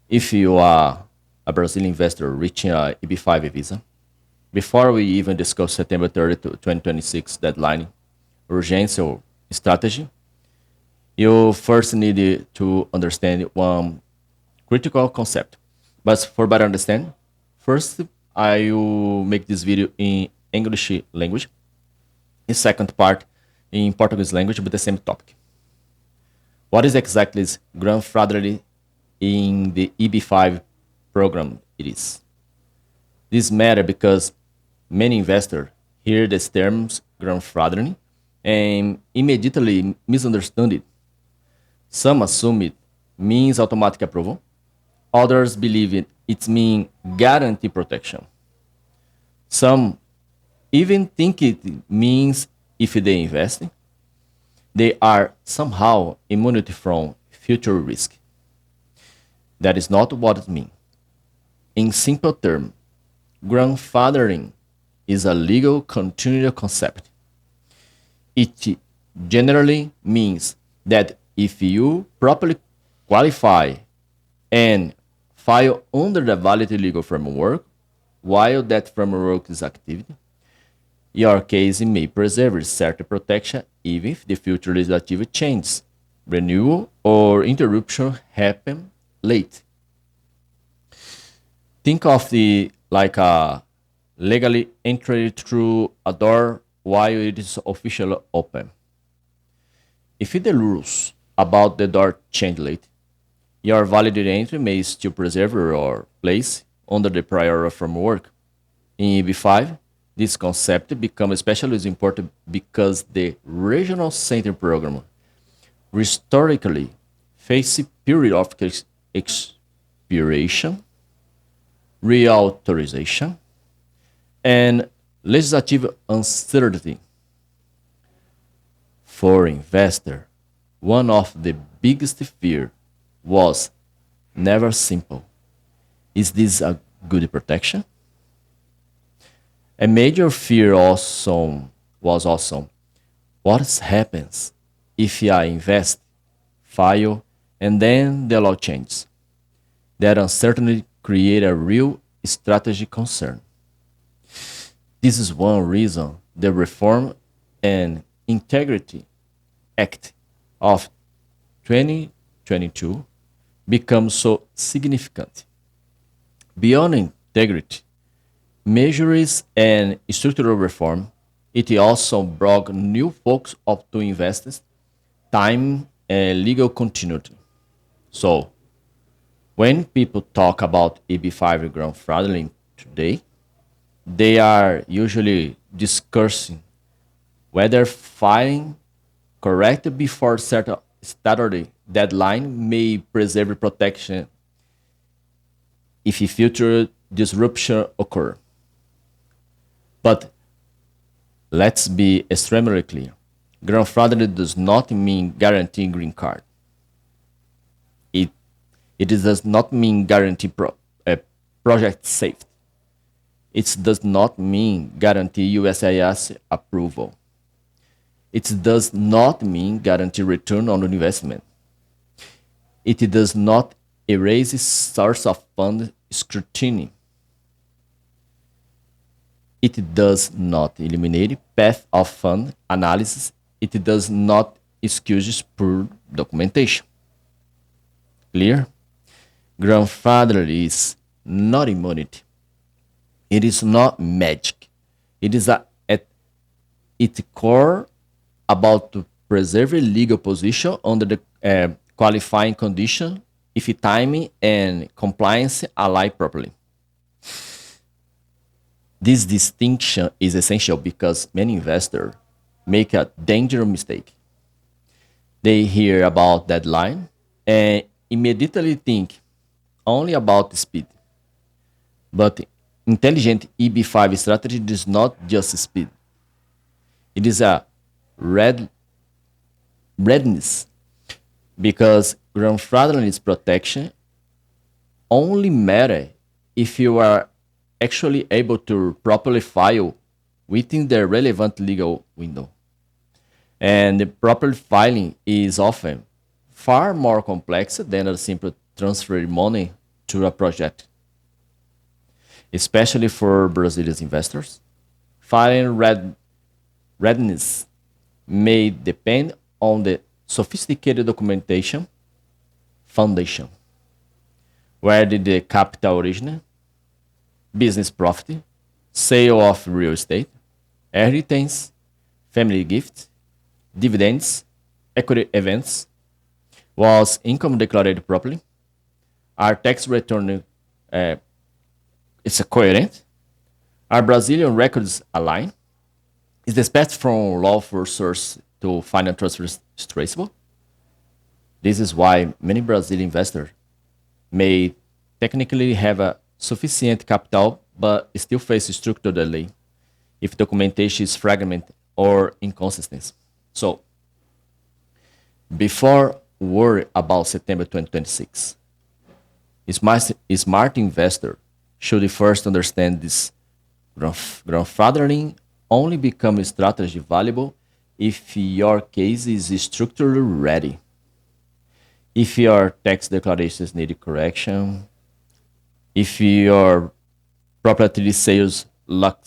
If you are a Brazilian investor reaching a EB5 visa, before we even discuss September 30 to 2026 deadline, urgency or strategy, you first need to understand one critical concept. But for better understand, first I will make this video in English language, in second part in Portuguese language with the same topic. What is exactly is grandfathered in the EB5 program it is? This matter because many investors hear these terms grandfathering and immediately misunderstand it. Some assume it means automatic approval. Others believe it means guarantee protection. Some even think it means if they invest, they are somehow immunity from future risk. That is not what it means. In simple terms, grandfathering is a legal continuity concept. It generally means that if you properly qualify and file under the valid legal framework while that framework is active, your case may preserve certain protection even if the future legislative changes, renewal, or interruption happen late. Think of the like a legally entry through a door while it is officially open. If the rules about the door change late, your valid entry may still preserve your place under the prior framework. In EB5, this concept becomes especially important because the regional center program historically face a period of expiration, reauthorization, and legislative uncertainty. For investor, one of the biggest fear was never simple. Is this a good protection? A major fear also was also what happens if I invest, file, and then the law changes. That uncertainty create a real strategy concern. This is one reason the Reform and Integrity Act of 2022 becomes so significant. Beyond integrity, measures and structural reform, it also brought new focus up to investors, time and legal continuity. So, when people talk about EB5 grandfathering today, they are usually discussing whether filing correct before certain statutory deadline may preserve protection if a future disruption occur. But let's be extremely clear. Grandfathering does not mean guaranteeing green card. It, it does not mean guarantee project safety. It does not mean guarantee USIS approval. It does not mean guarantee return on investment. It does not erase source of fund scrutiny. It does not eliminate path of fund analysis. It does not excuse poor documentation. Clear? Grandfather is not immunity. It is not magic. It is at its core about to preserve a legal position under the qualifying condition if timing and compliance align properly. This distinction is essential because many investors make a dangerous mistake. They hear about deadline and immediately think only about speed. But intelligent EB5 strategy is not just speed. It is a red readiness because grandfathering protection only matter if you are actually able to properly file within the relevant legal window. And the proper filing is often far more complex than a simple transfer money to a project, especially for Brazilian investors. Filing readiness may depend on the sophisticated documentation foundation, where did the capital originate, business profit, sale of real estate, inheritance, family gifts, dividends, equity events, was income declared properly, are tax return is coherent, are Brazilian records aligned, is the path from lawful source to final transfer traceable. This is why many Brazilian investors may technically have a sufficient capital but still face structural delay if documentation is fragmented or inconsistent. So, before worry about September 2026, smart investor should first understand this grandfathering only become a strategy valuable if your case is structurally ready. If your tax declarations need correction, if your property sales lack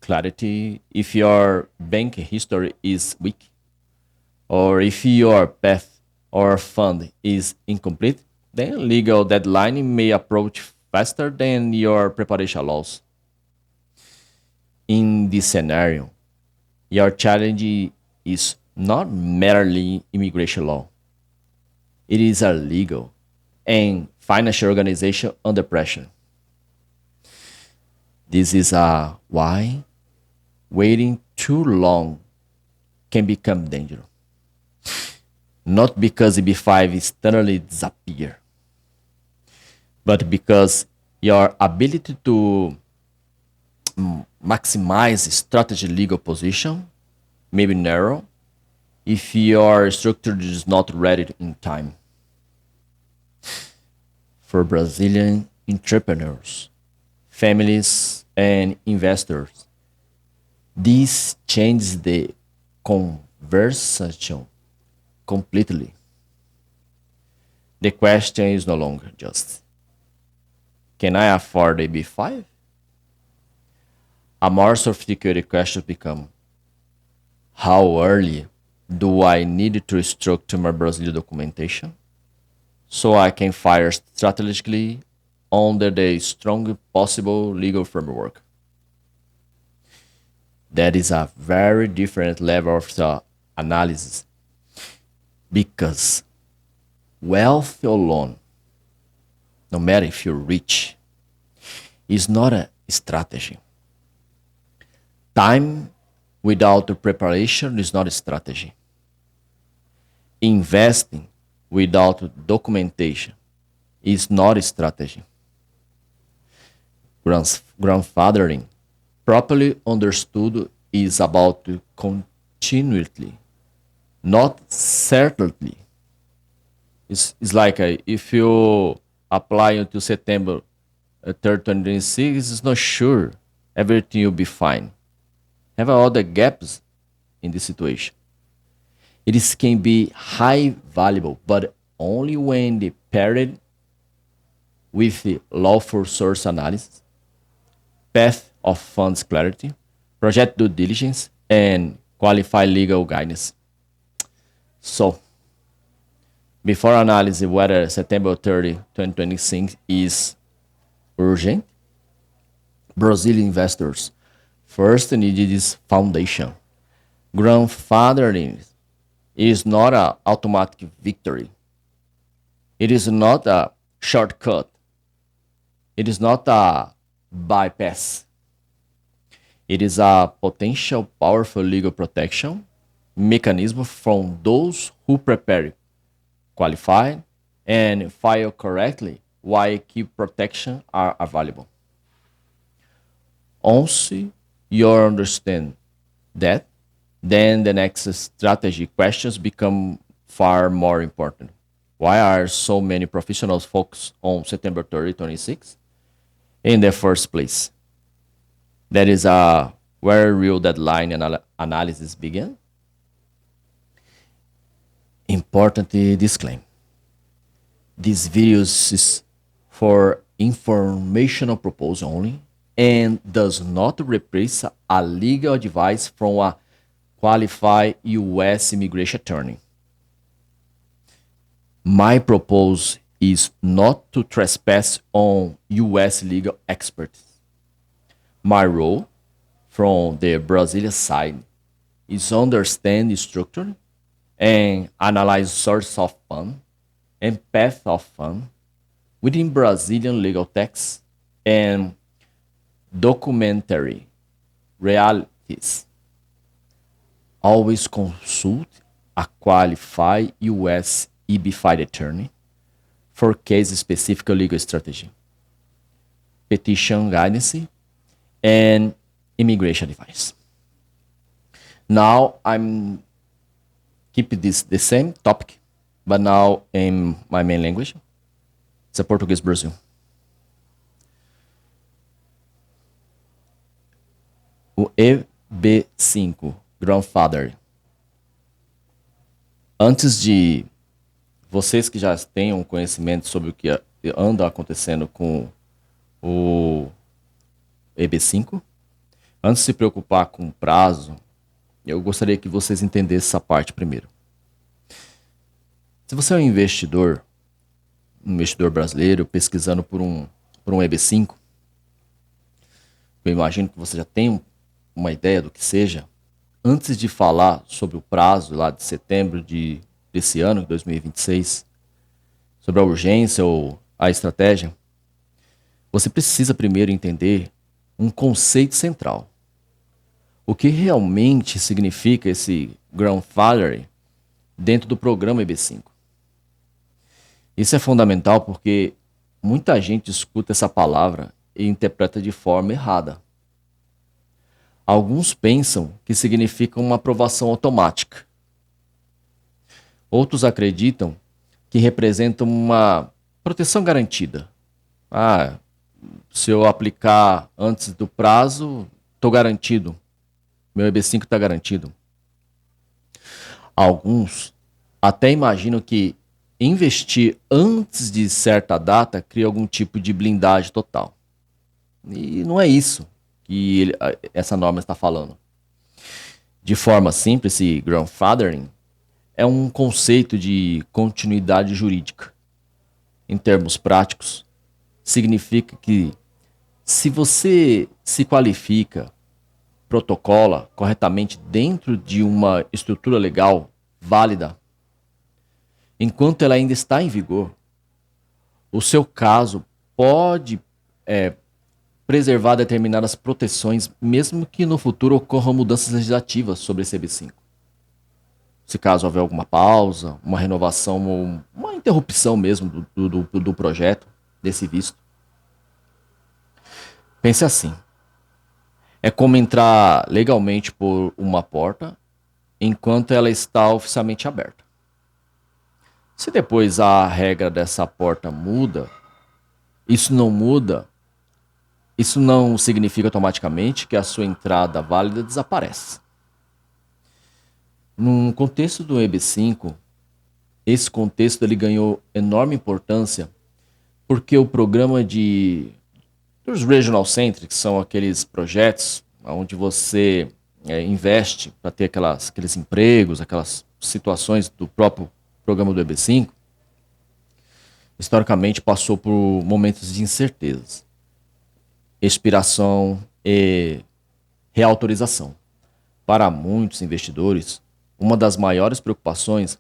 clarity, if your bank history is weak, or if your path or fund is incomplete, then legal deadline may approach faster than your preparation allows. In this scenario, your challenge is not merely immigration law, it is a legal and financial organization under pressure. This is why waiting too long can become dangerous. Not because EB5 suddenly disappear, but because your ability to maximize strategy legal position may be narrow if your structure is not ready in time. For Brazilian entrepreneurs, families, and investors, this changes the conversation completely. The question is no longer just, can I afford a B5? A more sophisticated question becomes, how early do I need to structure my Brazilian documentation so I can fire strategically under the strongest possible legal framework? That is a very different level of analysis because wealth alone, no matter if you're rich, is not a strategy. Time without the preparation is not a strategy. Investing without documentation is not a strategy. Grandfathering, properly understood, is about continuity, not certainly. It's like if you apply until September 3rd, 2026, it's not sure everything will be fine. Have other gaps in this situation. It is, can be high valuable, but only when the paired with the lawful source analysis, path of funds clarity, project due diligence, and qualified legal guidance. So, before analyzing whether September 30, 2026 is urgent, Brazilian investors first need this foundation. Grandfathering is not an automatic victory. It is not a shortcut. It is not a bypass. It is a potential powerful legal protection mechanism from those who prepare, qualify, and file correctly while key protection are available. Once you understand that, then the next strategy questions become far more important. Why are so many professionals focused on September 30, 26 in the first place? That is where real deadline analysis begin. Important disclaimer. This video is for informational proposal only and does not replace a legal advice from a qualified U.S. immigration attorney. My proposal is not to trespass on U.S. legal experts. My role from the Brazilian side is understand the structure and analyze source of fund and path of fund within Brazilian legal text and documentary realities. Always consult a qualified U.S. EB-5 attorney for case-specific legal strategy, petition guidance, and immigration advice. Now I'm keep this the same topic, but now in my main language. It's a Português Brasil. O EB5, Grandfather. Antes de vocês que já tenham conhecimento sobre o que anda acontecendo com o EB5, antes de se preocupar com o prazo, eu gostaria que vocês entendessem essa parte primeiro. Se você é um investidor brasileiro pesquisando por um EB5, eu imagino que você já tem uma ideia do que seja. Antes de falar sobre o prazo lá de setembro desse ano, 2026, sobre a urgência ou a estratégia, você precisa primeiro entender um conceito central. O que realmente significa esse grandfather dentro do programa EB5? Isso é fundamental porque muita gente escuta essa palavra e interpreta de forma errada. Alguns pensam que significa uma aprovação automática. Outros acreditam que representa uma proteção garantida. Se eu aplicar antes do prazo, estou garantido. Meu EB5 está garantido. Alguns até imaginam que investir antes de certa data cria algum tipo de blindagem total. E não é isso que essa norma está falando. De forma simples, esse grandfathering é um conceito de continuidade jurídica. Em termos práticos, significa que se você se qualifica, protocola corretamente dentro de uma estrutura legal válida, enquanto ela ainda está em vigor, o seu caso pode preservar determinadas proteções, mesmo que no futuro ocorram mudanças legislativas sobre esse EB5. Se caso houver alguma pausa, uma renovação ou uma interrupção mesmo do projeto, desse visto. Pense assim. É como entrar legalmente por uma porta enquanto ela está oficialmente aberta. Se depois a regra dessa porta muda, isso não significa automaticamente que a sua entrada válida desaparece. No contexto do EB5, esse contexto ele ganhou enorme importância porque o programa dos Regional Centers, que são aqueles projetos onde você investe para ter aqueles empregos, aquelas situações do próprio programa do EB5, historicamente passou por momentos de incertezas, expiração e reautorização. Para muitos investidores, uma das maiores preocupações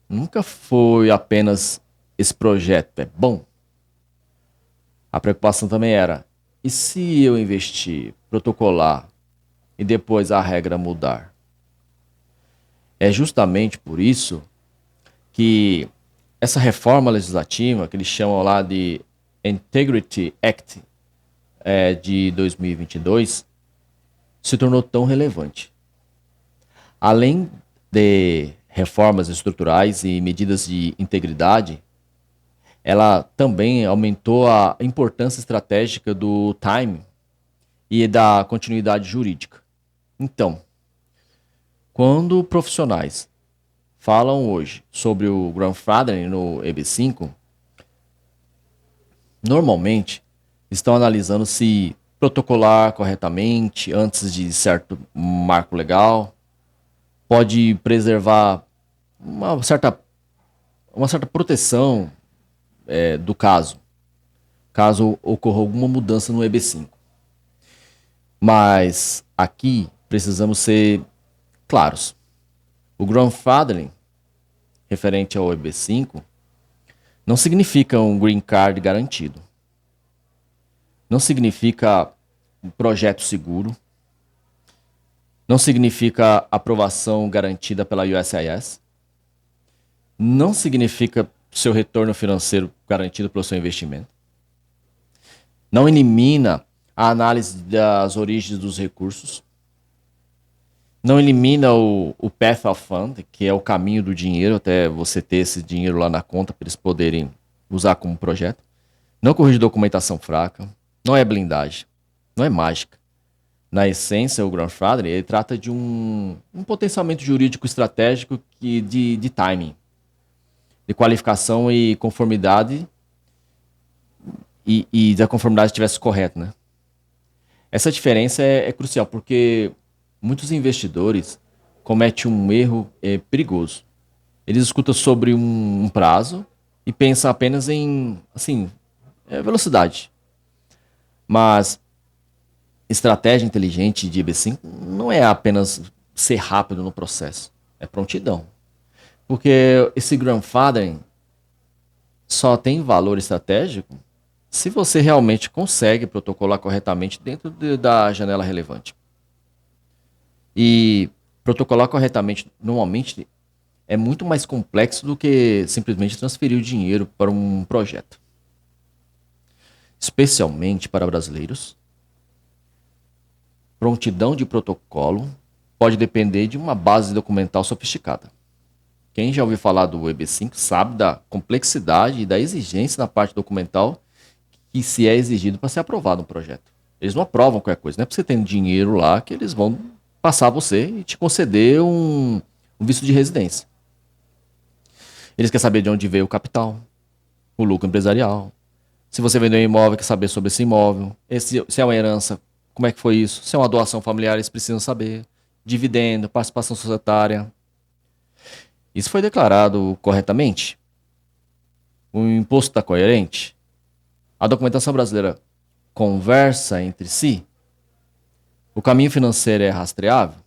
nunca foi apenas esse projeto é bom. A preocupação também era, e se eu investir, protocolar e depois a regra mudar? É justamente por isso que essa reforma legislativa, que eles chamam lá de Integrity Act de 2022, se tornou tão relevante. Além de reformas estruturais e medidas de integridade, ela também aumentou a importância estratégica do time e da continuidade jurídica. Então, quando profissionais falam hoje sobre o grandfathering no EB5, normalmente estão analisando se protocolar corretamente antes de certo marco legal pode preservar uma certa, uma certa proteção do caso ocorra alguma mudança no EB5. Mas aqui precisamos ser claros. O grandfathering, referente ao EB5, não significa um green card garantido. Não significa um projeto seguro. Não significa aprovação garantida pela USIS. Não significa seu retorno financeiro garantido pelo seu investimento. Não elimina a análise das origens dos recursos. Não elimina o path of fund, que é o caminho do dinheiro, até você ter esse dinheiro lá na conta para eles poderem usar como projeto. Não corrige documentação fraca. Não é blindagem. Não é mágica. Na essência, o grandfather ele trata de um potenciamento jurídico estratégico de timing, de qualificação e conformidade e da conformidade estivesse correta, né? Essa diferença é crucial porque muitos investidores cometem um erro perigoso. Eles escutam sobre um prazo e pensam apenas em, assim, velocidade. Mas estratégia inteligente de EB5 não é apenas ser rápido no processo, é prontidão. Porque esse grandfathering só tem valor estratégico se você realmente consegue protocolar corretamente dentro da janela relevante. E protocolar corretamente, normalmente, é muito mais complexo do que simplesmente transferir o dinheiro para um projeto. Especialmente para brasileiros, prontidão de protocolo pode depender de uma base documental sofisticada. Quem já ouviu falar do EB5 sabe da complexidade e da exigência na parte documental que se é exigido para ser aprovado um projeto. Eles não aprovam qualquer coisa, não é porque você tem dinheiro lá que eles vão passar você e te conceder um visto de residência. Eles querem saber de onde veio o capital, o lucro empresarial. Se você vendeu um imóvel, quer saber sobre esse imóvel. Se é uma herança, como é que foi isso? Se é uma doação familiar, eles precisam saber. Dividendo, participação societária. Isso foi declarado corretamente? O imposto está coerente? A documentação brasileira conversa entre si? O caminho financeiro é rastreável?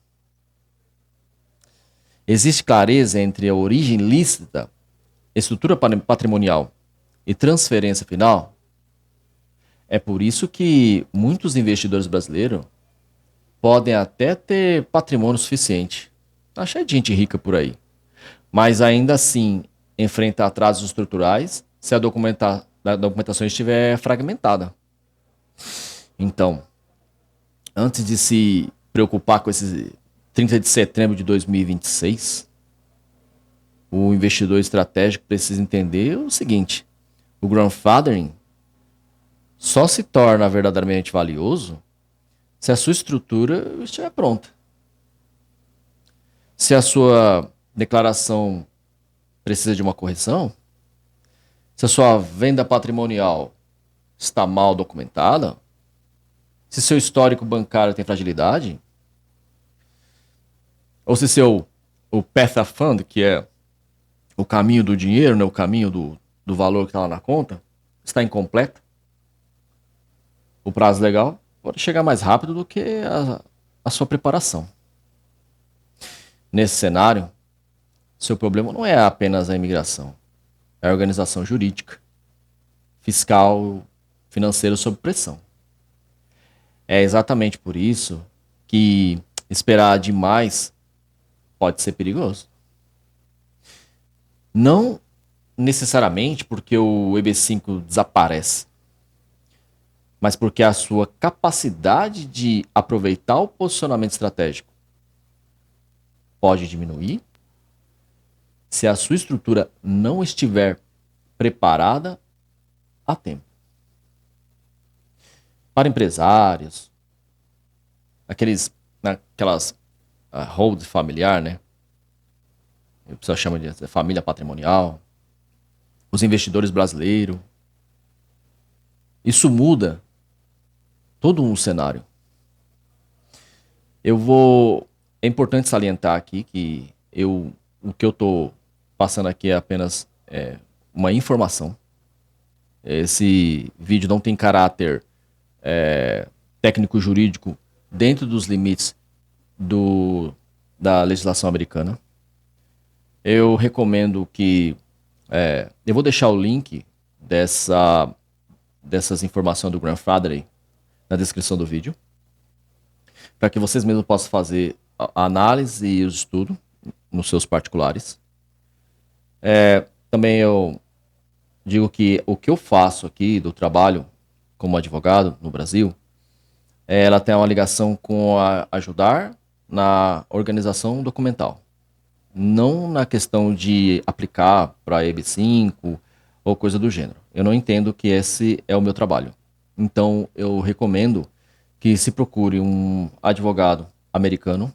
Existe clareza entre a origem lícita, estrutura patrimonial e transferência final? É por isso que muitos investidores brasileiros podem até ter patrimônio suficiente. Tá cheio de gente rica por aí. Mas ainda assim enfrenta atrasos estruturais se a documentação estiver fragmentada. Então, antes de se preocupar com esse 30 de setembro de 2026, o investidor estratégico precisa entender o seguinte: o grandfathering só se torna verdadeiramente valioso se a sua estrutura estiver pronta. Se a sua declaração precisa de uma correção, se a sua venda patrimonial está mal documentada, se seu histórico bancário tem fragilidade, ou se o path of fund, que é o caminho do dinheiro, né, o caminho do valor que está lá na conta, está incompleto, o prazo legal pode chegar mais rápido do que a sua preparação. Nesse cenário, seu problema não é apenas a imigração, é a organização jurídica, fiscal, financeira sob pressão. É exatamente por isso que esperar demais pode ser perigoso. Não necessariamente porque o EB5 desaparece, mas porque a sua capacidade de aproveitar o posicionamento estratégico pode diminuir se a sua estrutura não estiver preparada a tempo. Para empresários, aquelas hold familiar, né? O pessoal chama de família patrimonial, os investidores brasileiros, Isso muda todo um cenário. Eu vou. É importante salientar aqui que o que eu estou passando aqui é apenas uma informação. Esse vídeo não tem caráter técnico-jurídico dentro dos limites da legislação americana. Eu recomendo que. Eu vou deixar o link dessas informações do Grandfather na descrição do vídeo, para que vocês mesmos possam fazer a análise e o estudo nos seus particulares. Também eu digo que o que eu faço aqui do trabalho como advogado no Brasil, ela tem uma ligação com ajudar na organização documental, não na questão de aplicar para EB5 ou coisa do gênero. Eu não entendo que esse é o meu trabalho. Então, eu recomendo que se procure um advogado americano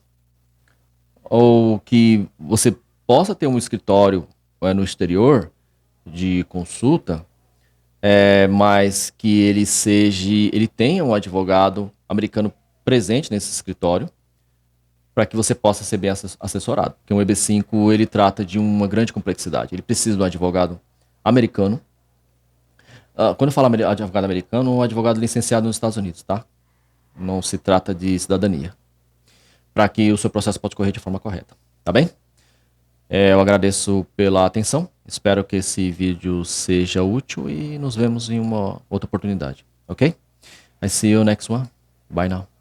ou que você possa ter um escritório no exterior de consulta, mas que ele tenha um advogado americano presente nesse escritório para que você possa ser bem assessorado. Porque um EB5 ele trata de uma grande complexidade. Ele precisa de um advogado americano. Quando eu falo advogado americano, um advogado licenciado nos Estados Unidos, tá? Não se trata de cidadania. Para que o seu processo possa correr de forma correta. Tá bem? Eu agradeço pela atenção. Espero que esse vídeo seja útil e nos vemos em uma outra oportunidade. Ok? I see you next one. Bye now.